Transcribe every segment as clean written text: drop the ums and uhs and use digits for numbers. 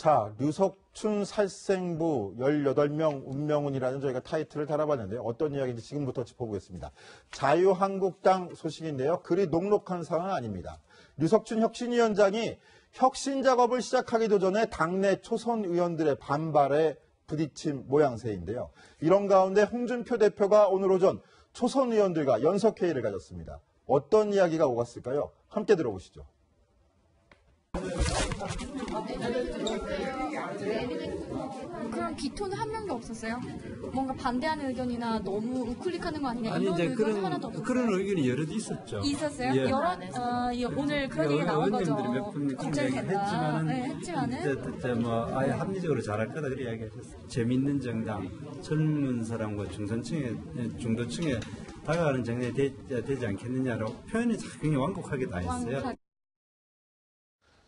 자, 류석춘 살생부 18명 운명운이라는 저희가 타이틀을 달아봤는데요. 어떤 이야기인지 지금부터 짚어보겠습니다. 자유한국당 소식인데요. 그리 녹록한 상황은 아닙니다. 류석춘 혁신위원장이 혁신 작업을 시작하기도 전에 당내 초선 의원들의 반발에 부딪힌 모양새인데요. 이런 가운데 홍준표 대표가 오늘 오전 초선 의원들과 연석회의를 가졌습니다. 어떤 이야기가 오갔을까요? 함께 들어보시죠. 그럼 기토는 한 명도 없었어요? 뭔가 반대하는 의견이나 너무 우클릭하는 거 아니냐 아니, 이런 이제 의견 하나도 없었어요? 그런 의견이 여럿 있었죠. 있었어요? 예. 오늘 그런 얘기 나온 거죠. 의원님들이 몇 분 걱정이 된다. 네, 했지만은 이제 뭐 아예 합리적으로 잘할 거다 그렇게 이야기하셨어요. 재밌는 정당, 젊은 사람과 중도층에 다가가는 정당이 되지 않겠느냐라고 표현이 굉장히 완곡하게 다 했어요.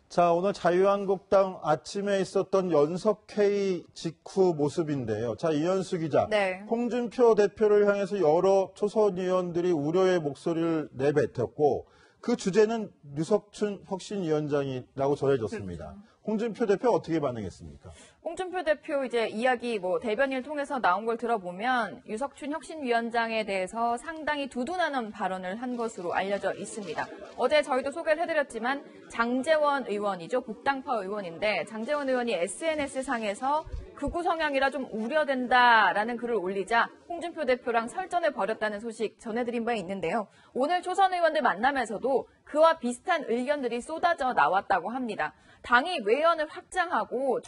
자, 오늘 자유한국당 아침에 있었던 연석회의 직후 모습인데요. 자, 이현수 기자. 네. 홍준표 대표를 향해서 여러 초선 의원들이 우려의 목소리를 내뱉었고 그 주제는 류석춘 혁신위원장이라고 전해졌습니다. 홍준표 대표 어떻게 반응했습니까? 홍준표 대표 이제 이야기 대변인을 통해서 나온 걸 들어보면 유석춘 혁신위원장에 대해서 상당히 두둔하는 발언을 한 것으로 알려져 있습니다. 어제 저희도 소개를 해드렸지만 장제원 의원이죠. 복당파 의원인데 장제원 의원이 SNS상에서 극우 성향이라 좀 우려된다라는 글을 올리자 홍준표 대표랑 설전을 벌였다는 소식 전해드린 바 있는데요. 오늘 초선 의원들 만남에서도 그와 비슷한 의견들이 쏟아져 나왔다고 합니다. 당이 외연을 확장하고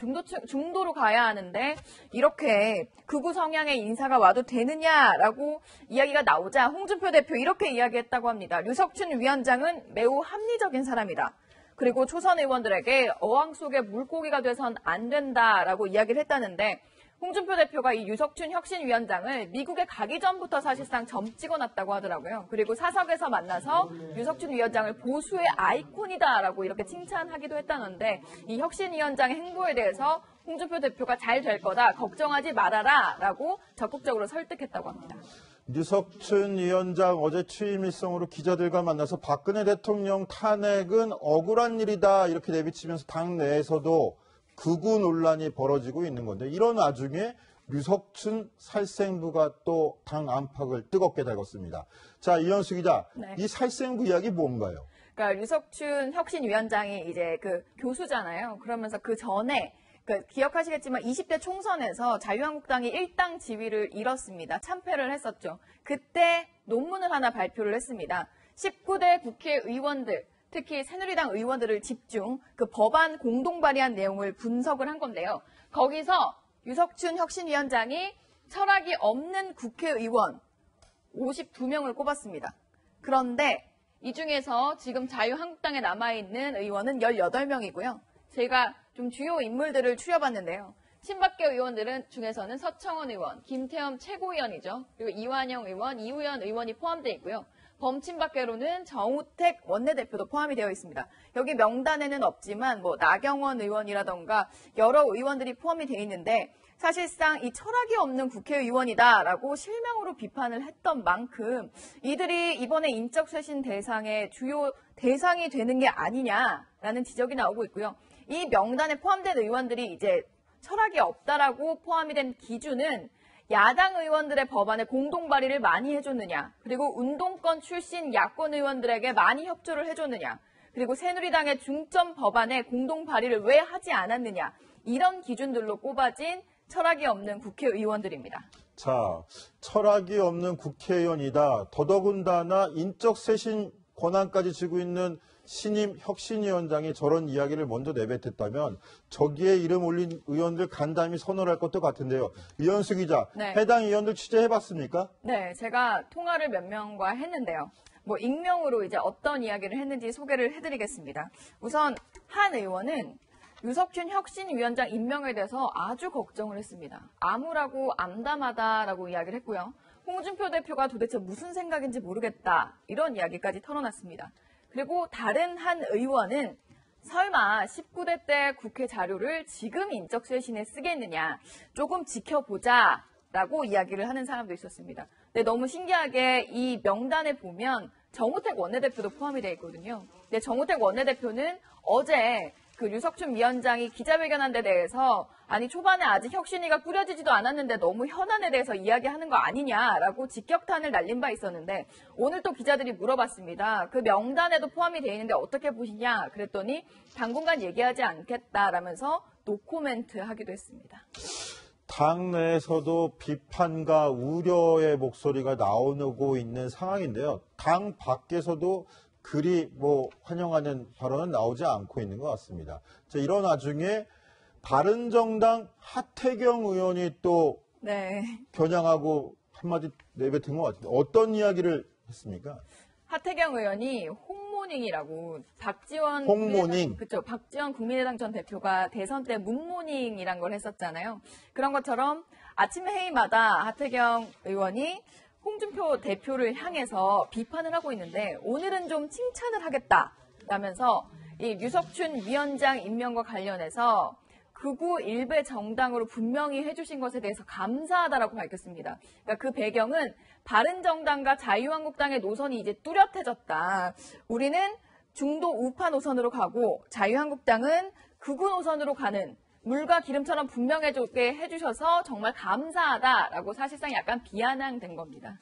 중도로 가야 하는데 이렇게 극우 성향의 인사가 와도 되느냐라고 이야기가 나오자 홍준표 대표 이렇게 이야기했다고 합니다. 류석춘 위원장은 매우 합리적인 사람이다. 그리고 초선 의원들에게 어항 속에 물고기가 돼선 안 된다라고 이야기를 했다는데 홍준표 대표가 이 유석춘 혁신위원장을 미국에 가기 전부터 사실상 점 찍어놨다고 하더라고요. 그리고 사석에서 만나서 유석춘 위원장을 보수의 아이콘이다라고 이렇게 칭찬하기도 했다는데 이 혁신위원장의 행보에 대해서 홍준표 대표가 잘 될 거다, 걱정하지 말아라라고 적극적으로 설득했다고 합니다. 류석춘 위원장 어제 취임 일성으로 기자들과 만나서 박근혜 대통령 탄핵은 억울한 일이다 이렇게 내비치면서 당 내에서도 극우 논란이 벌어지고 있는 건데 이런 와중에 류석춘 살생부가 또 당 안팎을 뜨겁게 달궜습니다. 자, 이현수 기자, 네. 이 살생부 이야기 뭔가요? 그러니까 류석춘 혁신위원장이 이제 그 교수잖아요. 그러면서 그 전에 기억하시겠지만 20대 총선에서 자유한국당이 1당 지위를 잃었습니다. 참패를 했었죠. 그때 논문을 하나 발표를 했습니다. 19대 국회의원들, 특히 새누리당 의원들을 집중 그 법안 공동 발의한 내용을 분석을 한 건데요. 거기서 유석춘 혁신위원장이 철학이 없는 국회의원 52명을 꼽았습니다. 그런데 이 중에서 지금 자유한국당에 남아있는 의원은 18명이고요. 제가 좀 주요 인물들을 추려봤는데요. 친박계 의원들은 중에서는 서청원 의원, 김태흠 최고위원이죠. 그리고 이완영 의원, 이우현 의원이 포함되어 있고요. 범친박계로는 정우택 원내대표도 포함이 되어 있습니다. 여기 명단에는 없지만 나경원 의원이라던가 여러 의원들이 포함이 되어 있는데 사실상 이 철학이 없는 국회의원이다라고 실명으로 비판을 했던 만큼 이들이 이번에 인적쇄신 대상의 주요 대상이 되는 게 아니냐라는 지적이 나오고 있고요. 이 명단에 포함된 의원들이 이제 철학이 없다라고 포함이 된 기준은 야당 의원들의 법안에 공동 발의를 많이 해줬느냐, 그리고 운동권 출신 야권 의원들에게 많이 협조를 해줬느냐, 그리고 새누리당의 중점 법안에 공동 발의를 왜 하지 않았느냐, 이런 기준들로 꼽아진 철학이 없는 국회의원들입니다. 자, 철학이 없는 국회의원이다. 더더군다나 인적쇄신 권한까지 쥐고 있는 신임 혁신위원장이 저런 이야기를 먼저 내뱉었다면 저기에 이름 올린 의원들 간담이 선언할 것도 같은데요. 이현수 기자, 네. 해당 의원들 취재해봤습니까? 네, 제가 통화를 몇 명과 했는데요. 익명으로 이제 어떤 이야기를 했는지 소개를 해드리겠습니다. 우선 한 의원은 유석춘 혁신위원장 임명에 대해서 아주 걱정을 했습니다. 암울하고 암담하다라고 이야기를 했고요. 홍준표 대표가 도대체 무슨 생각인지 모르겠다, 이런 이야기까지 털어놨습니다. 그리고 다른 한 의원은 설마 19대 때 국회 자료를 지금 인적쇄신에 쓰겠느냐, 조금 지켜보자라고 이야기를 하는 사람도 있었습니다. 근데 너무 신기하게 이 명단에 보면 정우택 원내대표도 포함이 되어 있거든요. 근데 정우택 원내대표는 어제 그 류석춘 위원장이 기자회견한 데 대해서 아니 초반에 아직 혁신위가 꾸려지지도 않았는데 너무 현안에 대해서 이야기하는 거 아니냐라고 직격탄을 날린 바 있었는데 오늘 또 기자들이 물어봤습니다. 그 명단에도 포함이 돼 있는데 어떻게 보시냐 그랬더니 당분간 얘기하지 않겠다라면서 노코멘트 하기도 했습니다. 당내에서도 비판과 우려의 목소리가 나오고 있는 상황인데요. 당 밖에서도 그리 환영하는 발언은 나오지 않고 있는 것 같습니다. 자, 이런 와중에 바른정당 하태경 의원이 또 겨냥하고 한마디 내뱉은 것 같은데 어떤 이야기를 했습니까? 하태경 의원이 홍모닝이라고 박지원 홍모닝. 그렇죠. 박지원 국민의당 전 대표가 대선 때 문모닝이란 걸 했었잖아요. 그런 것처럼 아침 회의마다 하태경 의원이 홍준표 대표를 향해서 비판을 하고 있는데 오늘은 좀 칭찬을 하겠다라면서 이 류석춘 위원장 임명과 관련해서 극우 일베 정당으로 분명히 해주신 것에 대해서 감사하다라고 밝혔습니다. 그러니까 그 배경은 바른정당과 자유한국당의 노선이 이제 뚜렷해졌다. 우리는 중도 우파 노선으로 가고 자유한국당은 극우 노선으로 가는 물과 기름처럼 분명하게 해주셔서 정말 감사하다라고 사실상 약간 비아냥된 겁니다.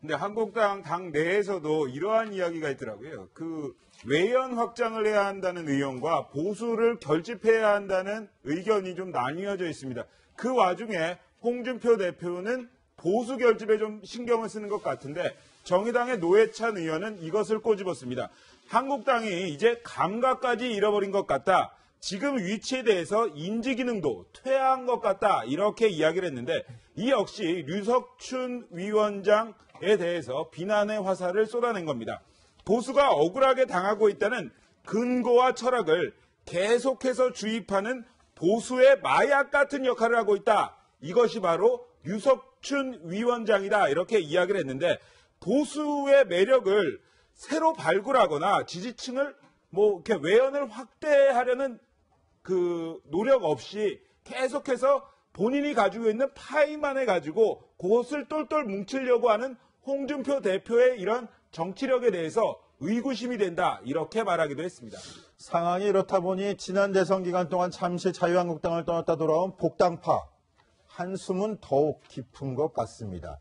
근데 한국당 당 내에서도 이러한 이야기가 있더라고요. 그 외연 확장을 해야 한다는 의견과 보수를 결집해야 한다는 의견이 좀 나뉘어져 있습니다. 그 와중에 홍준표 대표는 보수 결집에 좀 신경을 쓰는 것 같은데 정의당의 노회찬 의원은 이것을 꼬집었습니다. 한국당이 이제 감각까지 잃어버린 것 같다. 지금 위치에 대해서 인지 기능도 퇴화한 것 같다. 이렇게 이야기를 했는데 이 역시 류석춘 위원장에 대해서 비난의 화살을 쏟아낸 겁니다. 보수가 억울하게 당하고 있다는 근거와 철학을 계속해서 주입하는 보수의 마약 같은 역할을 하고 있다. 이것이 바로 류석춘 위원장이다. 이렇게 이야기를 했는데 보수의 매력을 새로 발굴하거나 지지층을 이렇게 외연을 확대하려는 그 노력 없이 계속해서 본인이 가지고 있는 파이만을 가지고 그것을 똘똘 뭉치려고 하는 홍준표 대표의 이런 정치력에 대해서 의구심이 된다. 이렇게 말하기도 했습니다. 상황이 이렇다 보니 지난 대선 기간 동안 잠시 자유한국당을 떠났다 돌아온 복당파 한숨은 더욱 깊은 것 같습니다.